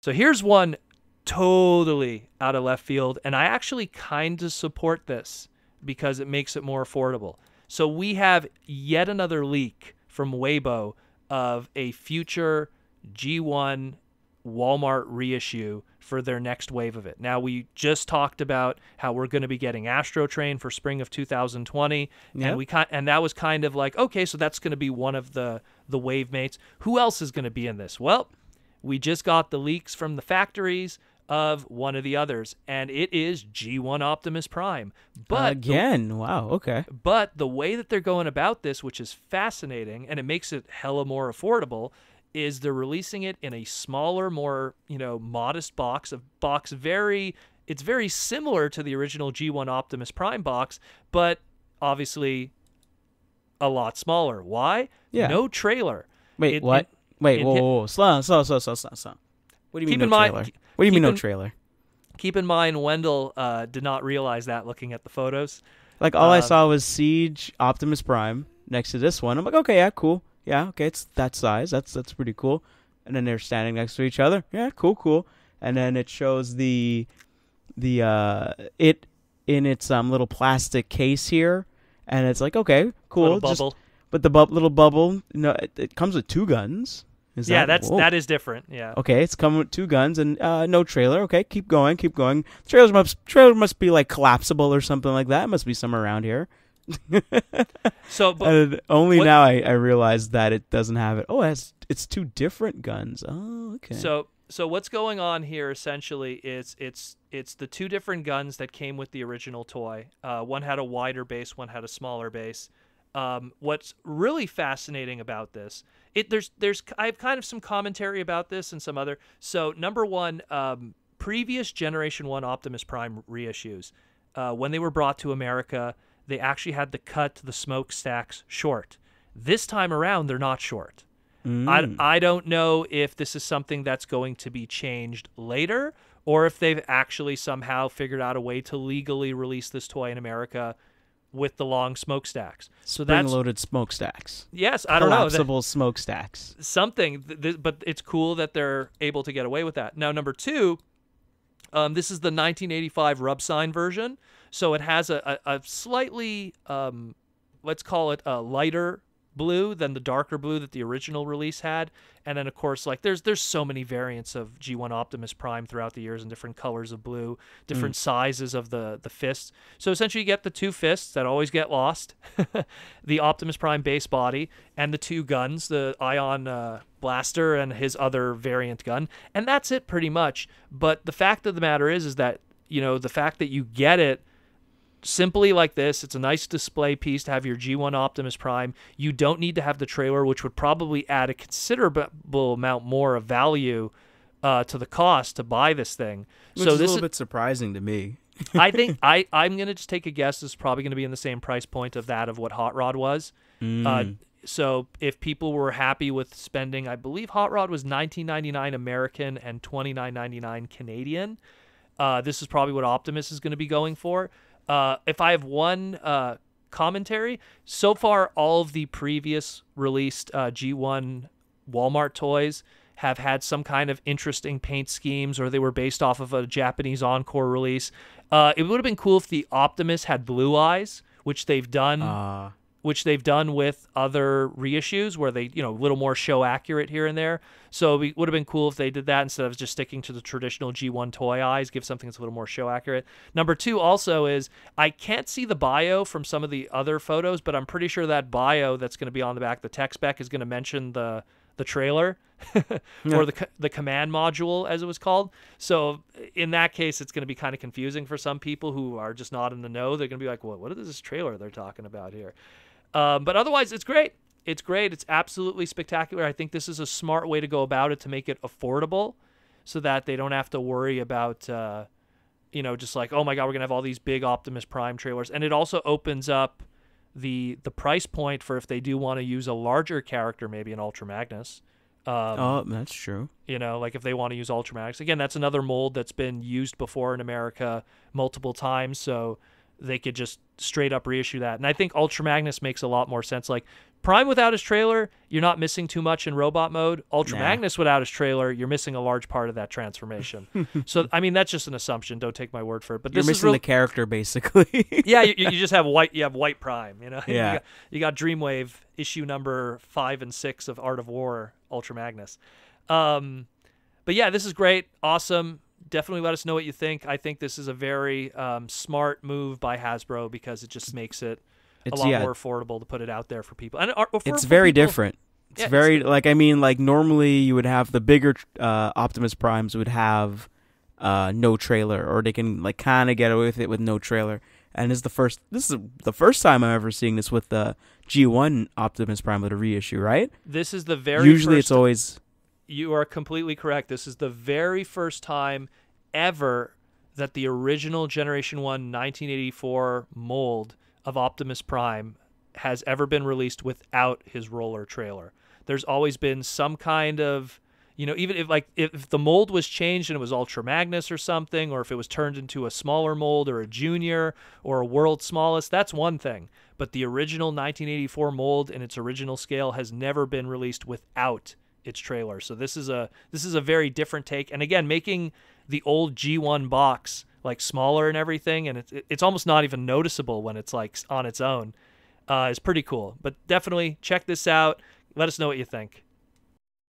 So here's one totally out of left field, and I actually kind of support this because it makes it more affordable. So we have yet another leak from Weibo of a future G1 Walmart reissue for their next wave of it. Now, we just talked about how we're going to be getting Astro Train for spring of 2020, and that was kind of like, okay, so that's going to be one of the wave mates. Who else is going to be in this? Well, we just got the leaks from the factories of one of the others, and it is G1 Optimus Prime. But again, wow, okay. But the way that they're going about this, which is fascinating, and it makes it hella more affordable, is they're releasing it in a smaller, more, modest box. It's very similar to the original G1 Optimus Prime box, but obviously a lot smaller. Why? Yeah. No trailer. Wait, what? Whoa. Slow. What do you mean no trailer? What do you mean no trailer? Keep in mind, Wendell did not realize that looking at the photos. Like, all I saw was Siege Optimus Prime next to this one. I'm like, okay, yeah, cool. Yeah, okay, it's that size. That's pretty cool. And then they're standing next to each other. Yeah, cool. And then it shows it in its little plastic case here, and it's like, okay, cool. Little bubble. But the little bubble, it comes with 2 guns. That is different. Yeah. Okay, it's coming with 2 guns and no trailer. Okay, keep going. Trailer must be like collapsible or something like that. It must be somewhere around here. So, but now I realized that it doesn't have it. Oh, it's 2 different guns. Oh, okay. So what's going on here essentially is it's the 2 different guns that came with the original toy. One had a wider base, one had a smaller base. What's really fascinating about this, I have kind of some commentary about this and some other. So number one, previous Generation 1 Optimus Prime reissues, when they were brought to America, they actually had to cut the smokestacks short. This time around, they're not short. I don't know if this is something that's going to be changed later, or if they've actually somehow figured out a way to legally release this toy in America with the long smokestacks. So spring-loaded smokestacks. Yes, I don't know. Collapsible smokestacks. Something, but it's cool that they're able to get away with that. Now, number 2, this is the 1985 rub sign version. So it has a slightly, let's call it a lighter blue than the darker blue that the original release had. And then, of course, like there's so many variants of G1 Optimus Prime throughout the years in different colors of blue, different sizes of the fists. So essentially you get the 2 fists that always get lost, the Optimus Prime base body, and the 2 guns, the Ion Blaster and his other variant gun. And that's it pretty much. But the fact of the matter is that, the fact that you get it simply like this, it's a nice display piece to have your G1 Optimus Prime. You don't need to have the trailer, which would probably add a considerable amount more of value to the cost to buy this thing. Which is a little bit surprising to me. I think I'm going to just take a guess. It's probably going to be in the same price point of that of what Hot Rod was. So if people were happy with spending, I believe Hot Rod was $19.99 American and $29.99 Canadian. This is probably what Optimus is going to be going for. If I have one commentary, so far all of the previous released G1 Walmart toys have had some kind of interesting paint schemes, or they were based off of a Japanese Encore release. It would have been cool if the Optimus had blue eyes, which they've done. Which they've done with other reissues where they, a little more show accurate here and there. So it would have been cool if they did that instead of just sticking to the traditional G1 toy eyes, give something that's a little more show accurate. Number 2 also is, I can't see the bio from some of the other photos, but I'm pretty sure that bio that's going to be on the back, the tech spec, is going to mention the trailer or the command module, as it was called. So in that case, it's going to be kind of confusing for some people who are just not in the know. They're going to be like, well, what is this trailer they're talking about here? But otherwise, it's great. It's great. It's absolutely spectacular. I think this is a smart way to go about it to make it affordable so that they don't have to worry about, just like, oh my God, we're going to have all these big Optimus Prime trailers. And it also opens up the price point for if they do want to use a larger character, maybe an Ultra Magnus. That's true. Like if they want to use Ultra Magnus. Again, that's another mold that's been used before in America multiple times, so they could just straight up reissue that. And I think Ultra Magnus makes a lot more sense. Like Prime without his trailer, you're not missing too much in robot mode. Ultra Magnus without his trailer, you're missing a large part of that transformation. So, I mean, that's just an assumption. Don't take my word for it. But you're this missing is the character, basically. yeah, you just have white. You have white Prime. You know, Yeah. you got Dreamwave issue number 5 and 6 of Art of War, Ultra Magnus. But yeah, this is great, awesome. Definitely let us know what you think. I think this is a very smart move by Hasbro because it just makes it a lot more affordable to put it out there for people. And it's very people, different. It's very like, I mean, like normally you would have the bigger Optimus Primes would have no trailer, or they can like kind of get away with it with no trailer. And this is the first time I'm ever seeing this with the G1 Optimus Prime with a reissue, right? This is the very usually first, it's always. You are completely correct. This is the very first time ever that the original Generation 1 1984 mold of Optimus Prime has ever been released without his roller trailer. There's always been some kind of, you know, even if the mold was changed and it was Ultra Magnus or something, or if it was turned into a smaller mold or a junior or a world's smallest, that's one thing. But the original 1984 mold in its original scale has never been released without its trailer. So this is a very different take. And again, making the old G1 box like smaller and everything, and it's almost not even noticeable when it's like on its own, is pretty cool. But definitely check this out. Let us know what you think.